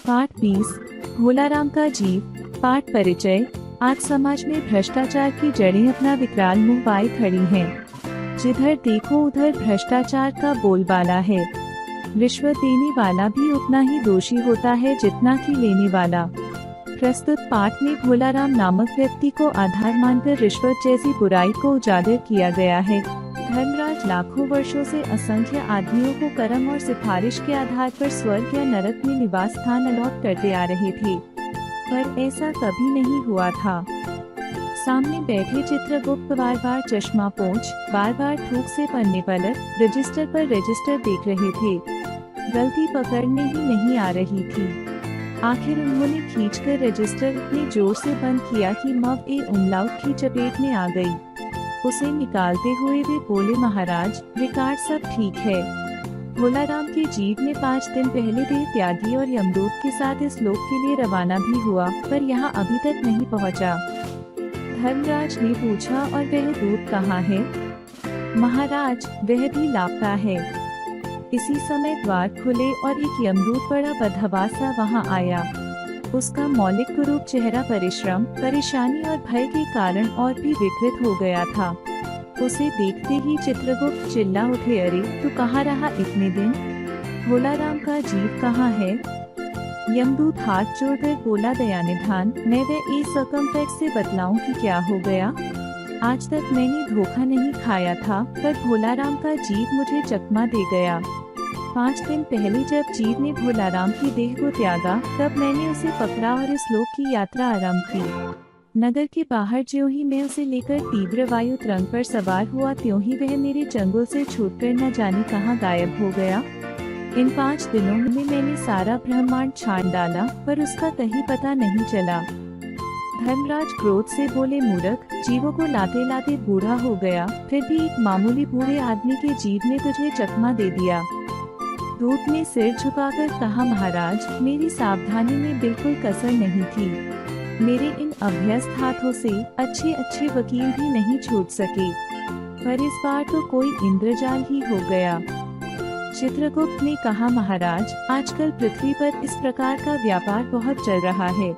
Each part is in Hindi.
पाठ 20 भोलाराम का जीव। पाठ परिचय। आज समाज में भ्रष्टाचार की जड़ें अपना विकराल मुंह पाए खड़ी हैं। जिधर देखो उधर भ्रष्टाचार का बोलबाला है। रिश्वत देने वाला भी उतना ही दोषी होता है जितना कि लेने वाला। प्रस्तुत पाठ में भोलाराम नामक व्यक्ति को आधार मानकर रिश्वत जैसी बुराई को उजागर किया गया है। धर्मराज लाखों वर्षों से असंख्य आदमियों को कर्म और सिफारिश के आधार पर स्वर्ग या नरक में निवास स्थान अलॉट करते आ रहे थे, पर ऐसा कभी नहीं हुआ था। सामने बैठे चित्रगुप्त बार बार चश्मा पोंछ, बार बार थूक से पन्ने पलट, रजिस्टर पर रजिस्टर देख रहे थे। गलती पकड़ने ही नहीं आ रही थी। आखिर उन्होंने खींचकर रजिस्टर इतने जोर से बंद किया कि मव ए उमलाउट की चपेट में आ गई। उसे निकालते हुए वे बोले, महाराज रिकॉर्ड सब ठीक है। भोलाराम के जीव ने 5 दिन पहले देह त्यागी और यमदूत के साथ इस लोक के लिए रवाना भी हुआ, पर यहाँ अभी तक नहीं पहुँचा। धर्मराज ने पूछा, और वह दूत कहाँ है? महाराज वह भी लापता है। इसी समय द्वार खुले और एक यमदूत बड़ा बदहवास सा वहाँ आया। उसका मौलिक कुरूप चेहरा परिश्रम, परेशानी और भय के कारण और भी विकृत हो गया था। उसे देखते ही चित्रगुप्त चिल्ला उठे, अरे तू कहाँ रहा इतने दिन? भोलाराम का जीव कहाँ है? यमदूत हाथ जोड़कर बोला, दयानिधान मैं वह इस सर्कमफ्लेक्स से बतलाऊं कि क्या हो गया। आज तक मैंने धोखा नहीं खाया था, पर भोलाराम का जीव मुझे चकमा दे गया। 5 दिन पहले जब जीव ने भोलाराम की देह को त्यागा, तब मैंने उसे पकड़ा और इस लोक की यात्रा आरंभ की। नगर के बाहर ज्यों ही मैं उसे लेकर तीव्र वायु तरंग पर सवार हुआ, त्यों ही वह मेरे चंगुल से छूटकर न जाने कहां गायब हो गया। इन 5 दिनों में मैंने सारा ब्रह्मांड छान डाला, पर उसका कहीं पता नहीं चला। धर्मराज क्रोध से बोले, मूर्ख, जीवों को लाते लाते बूढ़ा हो गया, फिर भी एक मामूली बूढ़े आदमी के जीव ने तुझे चकमा दे दिया। दूत ने सिर झुकाकर कहा, महाराज मेरी सावधानी में बिल्कुल कसर नहीं थी। मेरे इन अभ्यस्त हाथों से अच्छे अच्छे वकील भी नहीं छूट सके, पर इस बार तो कोई इंद्रजाल ही हो गया। चित्रगुप्त ने कहा, महाराज आजकल पृथ्वी पर इस प्रकार का व्यापार बहुत चल रहा है।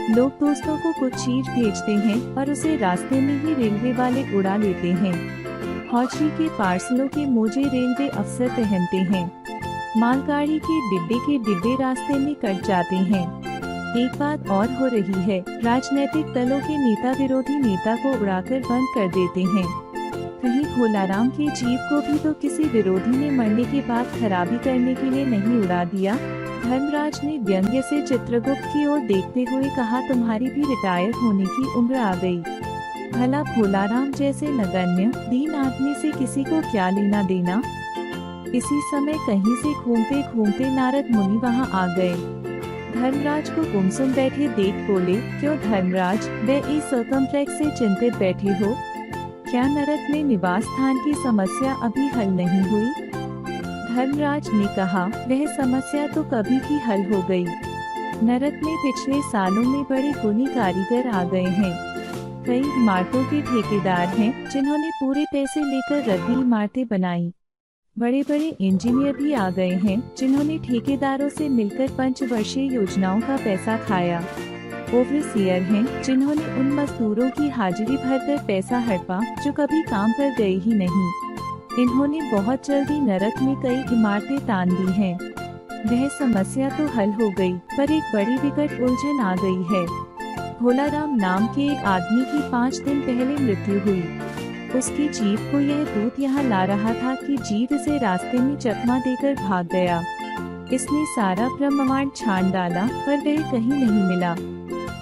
लोग दोस्तों को कुछ चीज भेजते हैं और उसे रास्ते में ही रेलवे वाले उड़ा लेते हैं। हौजी के पार्सलों के मोजे रेलवे अफसर पहनते हैं। मालगाड़ी के डिब्बे रास्ते में कट जाते हैं। एक बात और हो रही है, राजनीतिक दलों के नेता विरोधी नेता को उड़ाकर बंद कर देते हैं। कहीं भोलाराम के जीव को भी तो किसी विरोधी ने मरने के बाद खराबी करने के लिए नहीं उड़ा दिया। धर्मराज ने व्यंग्य से चित्रगुप्त की ओर देखते हुए कहा, तुम्हारी भी रिटायर होने की उम्र आ गई। भला भोलाराम जैसे नगण्य दीन आदमी से किसी को क्या लेना देना। इसी समय कहीं से घूमते घूमते नारद मुनि वहां आ गए। धर्मराज को गुमसुम बैठे देख बोले, क्यों धर्मराज वह इस सर्कमफ्लेक्स से चिंतित बैठे हो? क्या नरक में निवास स्थान की समस्या अभी हल नहीं हुई? धर्मराज ने कहा, वह समस्या तो कभी की हल हो गई। नरक में पिछले सालों में बड़े गुणी कारीगर आ गए हैं। कई इमारतों के ठेकेदार हैं जिन्होंने पूरे पैसे लेकर रद्दी इमारतें बनाई। बड़े बड़े इंजीनियर भी आ गए हैं जिन्होंने ठेकेदारों से मिलकर पंचवर्षीय योजनाओं का पैसा खाया। ओवरसीयर हैं जिन्होंने उन मजदूरों की हाजिरी भरकर पैसा हड़पा जो कभी काम पर गए ही नहीं। इन्होंने बहुत जल्दी नरक में कई इमारतें तान दी हैं। वह समस्या तो हल हो गई, पर एक बड़ी विकट उलझन आ गई है। भोलाराम नाम के एक आदमी की 5 दिन पहले मृत्यु हुई। उसके जीव को यह दूत यहाँ ला रहा था कि जीव इसे रास्ते में चकमा देकर भाग गया। इसने सारा ब्रह्मांड छान डाला, पर वह कहीं नहीं मिला।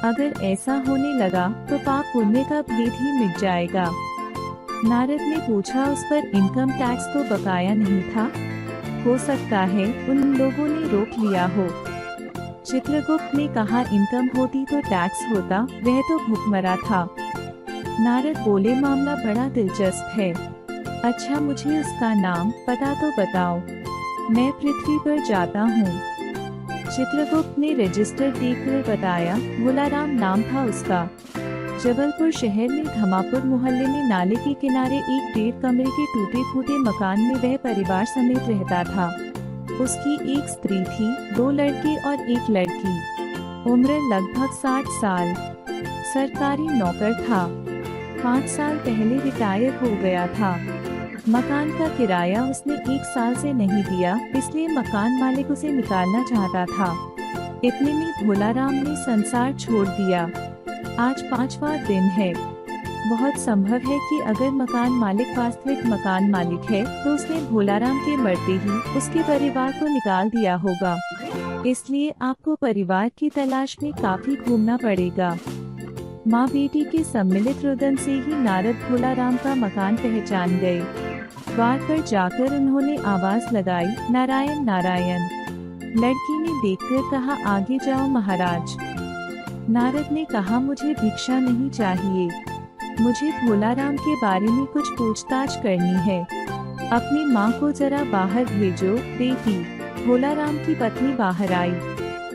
अगर ऐसा होने लगा तो पाप पुण्य का भेद ही मिट जाएगा। नारद ने पूछा, उस पर इनकम टैक्स तो बकाया नहीं था? हो सकता है उन लोगों ने रोक लिया हो। चित्रगुप्त ने कहा, इनकम होती तो टैक्स होता, वह तो भूखमरा था। नारद बोले, मामला बड़ा दिलचस्प है। अच्छा मुझे उसका नाम पता तो बताओ, मैं पृथ्वी पर जाता हूँ। चित्रगुप्त ने रजिस्टर देखकर बताया, भोलाराम नाम था उसका। जबलपुर शहर में धमापुर मोहल्ले में नाले के किनारे एक 1.5 कमरे के टूटे फूटे मकान में वह परिवार समेत रहता था। उसकी एक स्त्री थी, 2 लड़के और 1 लड़की। उम्र लगभग 60 साल। सरकारी नौकर था। 5 साल पहले रिटायर हो गया था। मकान का किराया उसने 1 साल से नहीं दिया, इसलिए मकान मालिक उसे निकालना चाहता था। इतने में भोलाराम ने संसार छोड़ दिया। आज 5वां दिन है। बहुत संभव है कि अगर मकान मालिक वास्तविक मकान मालिक है तो उसने भोलाराम के मरते ही उसके परिवार को निकाल दिया होगा। इसलिए आपको परिवार की तलाश में काफी घूमना पड़ेगा। माँ बेटी के सम्मिलित रुदन से ही नारद भोलाराम का मकान पहचान गए। द्वार पर जाकर उन्होंने आवाज लगाई, नारायण नारायण। लड़की ने देखकर कहा, आगे जाओ महाराज। नारद ने कहा, मुझे भिक्षा नहीं चाहिए, मुझे भोलाराम के बारे में कुछ पूछताछ करनी है। अपनी माँ को जरा बाहर भेजो बेटी। भोलाराम की पत्नी बाहर आई।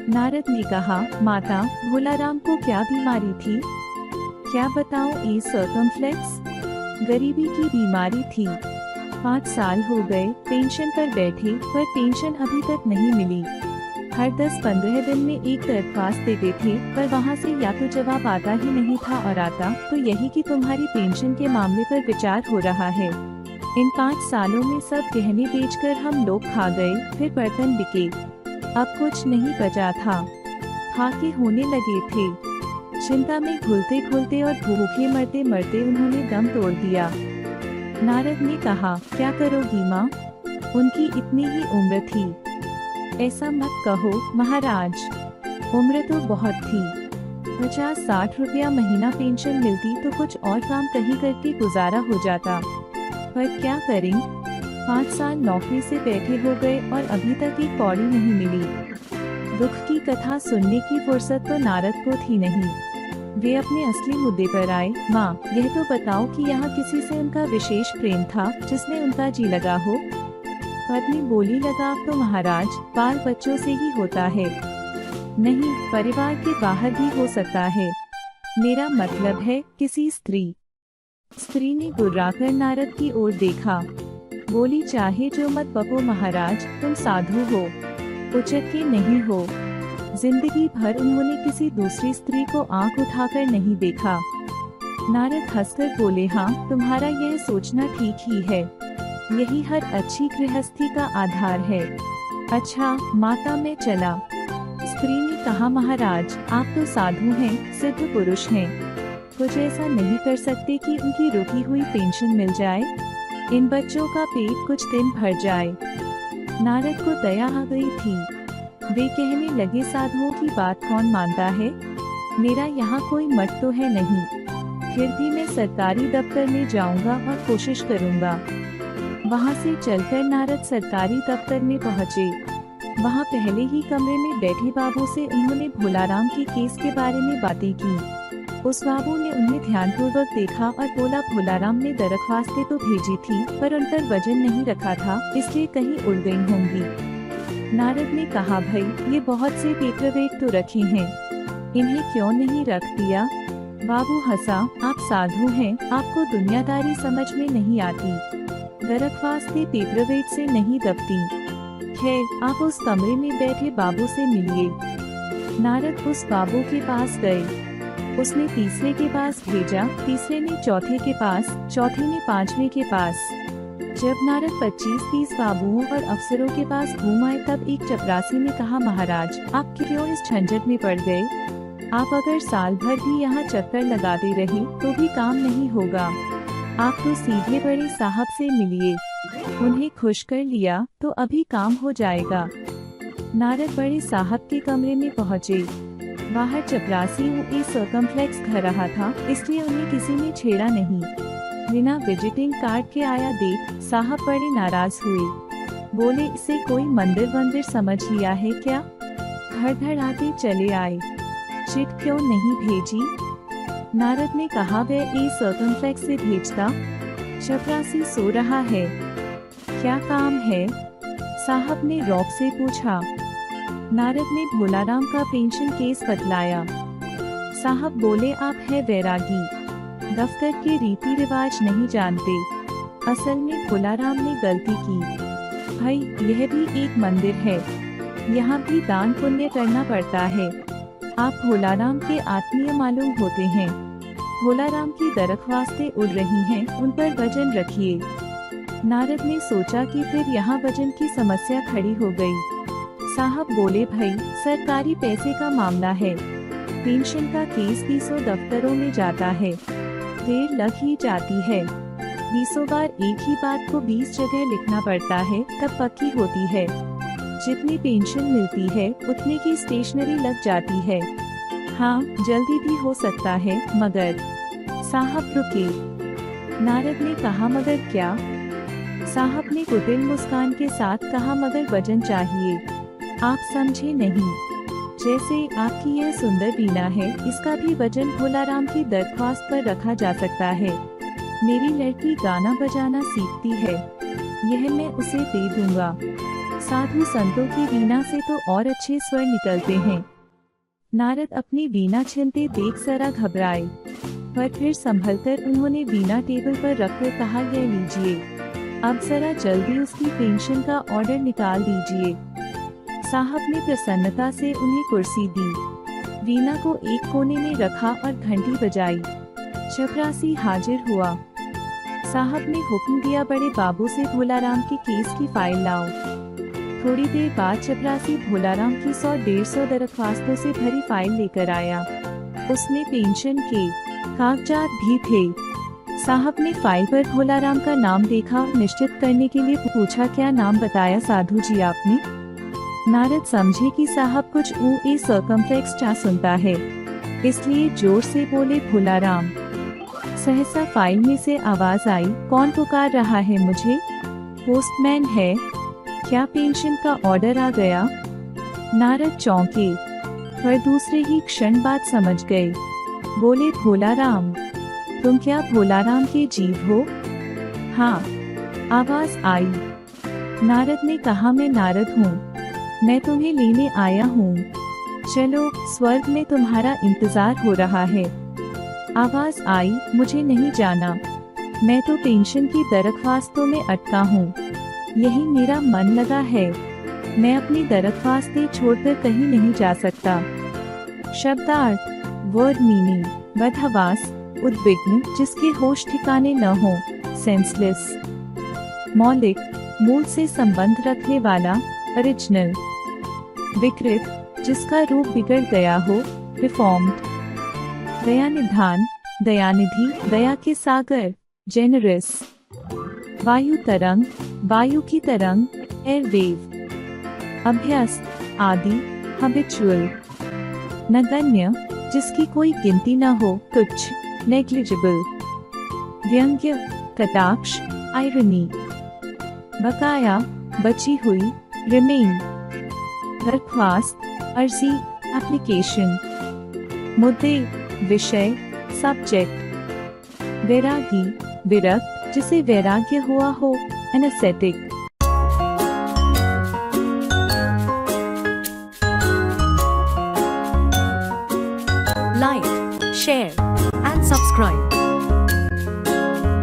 नारद ने कहा, माता, भोलाराम को क्या बीमारी थी? क्या बताऊं, ए सर्कमफ्लेक्स, गरीबी की बीमारी थी। 5 साल हो गए पेंशन पर बैठे, पर पेंशन अभी तक नहीं मिली। हर 10-15 दिन में एक दरख्वास्त देते थे, पर वहाँ से या तो जवाब आता ही नहीं था, और आता तो यही कि तुम्हारी पेंशन के मामले पर विचार हो रहा है। इन 5 सालों में सब गहने बेचकर हम लोग खा गए, फिर बर्तन बिके, अब कुछ नहीं बचा था। फाके होने लगे थे। चिंता में घुलते घुलते और भूखे मरते मरते उन्होंने दम तोड़ दिया। नारद ने कहा, क्या करोगी माँ? उनकी इतनी ही उम्र थी। ऐसा मत कहो महाराज, उम्र तो बहुत थी। 50-60 रुपया महीना पेंशन मिलती तो कुछ और काम कहीं करके गुजारा हो जाता, पर क्या करें? 5 साल नौकरी से बैठे हो गए और अभी तक एक कौड़ी नहीं मिली। दुख की कथा सुनने की फुर्सत तो नारद को थी नहीं। वे अपने असली मुद्दे पर आए। माँ, यह तो बताओ कि यहाँ किसी से उनका विशेष प्रेम था जिसने उनका जी लगा हो? पत्नी बोली, लगाव तो महाराज बाल बच्चों से ही होता है। नहीं, परिवार के बाहर भी हो सकता है। मेरा मतलब है किसी स्त्री। स्त्री ने गुर्राकर नारद की ओर देखा। बोली, चाहे जो मत बको महाराज, तुम साधु हो, उचक के नहीं हो। जिंदगी भर उन्होंने किसी दूसरी स्त्री को आंख उठाकर नहीं देखा। नारद हंसकर बोले, हाँ, तुम्हारा यह सोचना ठीक ही है। यही हर अच्छी गृहस्थी का आधार है। अच्छा माता, मैं चला। स्त्री ने कहा, महाराज, आप तो साधु हैं, सिद्ध पुरुष हैं, कुछ ऐसा नहीं कर सकते कि उनकी रुकी हुई पेंशन मिल जाए? इन बच्चों का पेट कुछ दिन भर जाए। नारद को दया आ गई थी। वे कहने लगे, साधुओं की बात कौन मानता है? मेरा यहाँ कोई मठ तो है नहीं, फिर भी मैं सरकारी दफ्तर में जाऊंगा और कोशिश करूंगा। वहाँ से चलकर नारद सरकारी दफ्तर में पहुँचे। वहाँ पहले ही कमरे में बैठे बाबू से उन्होंने भोलाराम के केस के बारे में बातें की। उस बाबू ने उन्हें ध्यानपूर्वक देखा और बोला, भोलाराम ने दरख्वास्तें तो भेजी थी, पर उन पर वजन नहीं रखा था, इसलिए कहीं उड़ गई होंगी। नारद ने कहा, भाई, ये बहुत से पेपरवेट तो रखे हैं, इन्हें क्यों नहीं रख दिया? बाबू हंसा, आप साधु हैं, आपको दुनियादारी समझ में नहीं आती। दरख्वास्तें पेपरवेट से नहीं दबती। खैर, आप उस कमरे में बैठे बाबू से मिलिए। नारद उस बाबू के पास गए। उसने तीसरे के पास भेजा, तीसरे ने चौथे के पास, चौथे ने 5वें के पास। जब नारद 25-30 बाबुओं और अफसरों के पास घूम आए, तब एक चपरासी ने कहा, महाराज, आप क्यों इस झंझट में पड़ गए? आप अगर साल भर भी यहाँ चक्कर लगाते रहे तो भी काम नहीं होगा। आप तो सीधे बड़े साहब से मिलिए, उन्हें खुश कर लिया तो अभी काम हो जाएगा। नारद बड़े साहब के कमरे में पहुँचे। बाहर चपरासी ए सर्कमफ्लेक्स घर रहा था, इसलिए उन्हें किसी ने छेड़ा नहीं। बिना विजिटिंग कार्ड के आया देख साहब बड़े नाराज हुए। बोले, इसे कोई मंदिर वंदिर समझ लिया है क्या? धड़ आते चले आए। चिट क्यों नहीं भेजी? नारद ने कहा, वह ए सर्कमफ्लेक्स से भेजता। चपरासी सो रहा है। क्या काम है? साहब ने रौब से पूछा। नारद ने भोलाराम का पेंशन केस बतलाया। साहब बोले, आप है वैरागी, दफ्तर के रीति रिवाज नहीं जानते। असल में भोलाराम ने गलती की। भाई यह भी एक मंदिर है, यहाँ भी दान पुण्य करना पड़ता है। आप भोलाराम के आत्मीय मालूम होते हैं। भोलाराम की दरख्वास्तें उड़ रही हैं, उन पर वजन रखिए। नारद ने सोचा कि फिर यहाँ वजन की समस्या खड़ी हो गई। साहब बोले, भाई सरकारी पैसे का मामला है, पेंशन का केस 20 दफ्तरों में जाता है, देर लग ही जाती है। 20 बार एक ही बात को 20 जगह लिखना पड़ता है, तब पक्की होती है। जितनी पेंशन मिलती है उतने की स्टेशनरी लग जाती है। हाँ, जल्दी भी हो सकता है, मगर। साहब रुके। नारद ने कहा, मगर क्या? साहब ने कुटिल मुस्कान के साथ कहा, मगर वजन चाहिए। आप समझे नहीं। जैसे आपकी यह सुंदर वीणा है, इसका भी वजन भोलाराम की दरख्वास्त पर रखा जा सकता है। मेरी लड़की गाना बजाना सीखती है, यह मैं उसे दे दूंगा। साधु संतों की वीणा से तो और अच्छे स्वर निकलते हैं। नारद अपनी वीणा छीनते देख जरा घबराए, पर फिर संभलकर उन्होंने वीणा टेबल पर रखकर कहा, यह लीजिए, अब जरा जल्दी उसकी पेंशन का ऑर्डर निकाल दीजिए। साहब ने प्रसन्नता से उन्हें कुर्सी दी, वीणा को एक कोने में रखा और घंटी बजाई। चपरासी हाजिर हुआ। साहब ने हुक्म दिया, बड़े बाबू से भोलाराम के केस की फाइल लाओ। थोड़ी देर बाद चपरासी भोलाराम की 100-150 दरख्वास्तों से भरी फाइल लेकर आया। उसने पेंशन के कागजात भी थे। साहब ने फाइल पर भोलाराम का नाम देखा और निश्चित करने के लिए पूछा, क्या नाम बताया साधु जी आपने? नारद समझे कि साहब कुछ ए सर्कमफ्लेक्स चा सुनता है, इसलिए जोर से बोले, भोलाराम। सहसा फाइल में से आवाज आई, कौन पुकार रहा है मुझे? पोस्टमैन है। क्या पेंशन का ऑर्डर आ गया? नारद चौंके, पर दूसरे ही क्षण बात समझ गए। बोले, भोलाराम, तुम क्या भोलाराम के जीव हो? हाँ, आवाज आई। नारद ने कहा, मैं नारद हूँ, मैं तुम्हें लेने आया हूँ। चलो, स्वर्ग में तुम्हारा इंतजार हो रहा है। आवाज आई, मुझे नहीं जाना, मैं तो पेंशन की दरख्वास्तों में अटका हूँ, यही मेरा मन लगा है, मैं अपनी दरख्वास्तें छोड़कर कहीं नहीं जा सकता। शब्दार्थ, वर्ड मीनिंग, बदहवास, उद्विग्न, जिसके होश ठिकाने न हो, सेंसलेस। मौलिक, मूल से संबंध रखने वाला, ओरिजिनल। विकृत, जिसका रूप बिगड़ गया हो, रिफॉर्म्ड। दयानिधान, दयानिधि, दया के सागर, जेनरस। वायु तरंग, वायु की तरंग, एयरवेव। अभ्यस्त, आदि, हैबिचुअल। नगण्य, जिसकी कोई गिनती न हो, तुच्छ, नेग्लिजिबल। व्यंग्य, कटाक्ष, आयरनी। बकाया, बची हुई, रिमेन। दरख्वास्त, अर्जी, एप्लीकेशन। मुद्दे, विषय, सब्जेक्ट। वैरागी, विरक्त, जिसे वैराग्य हुआ हो, anaesthetic. Like, share and subscribe.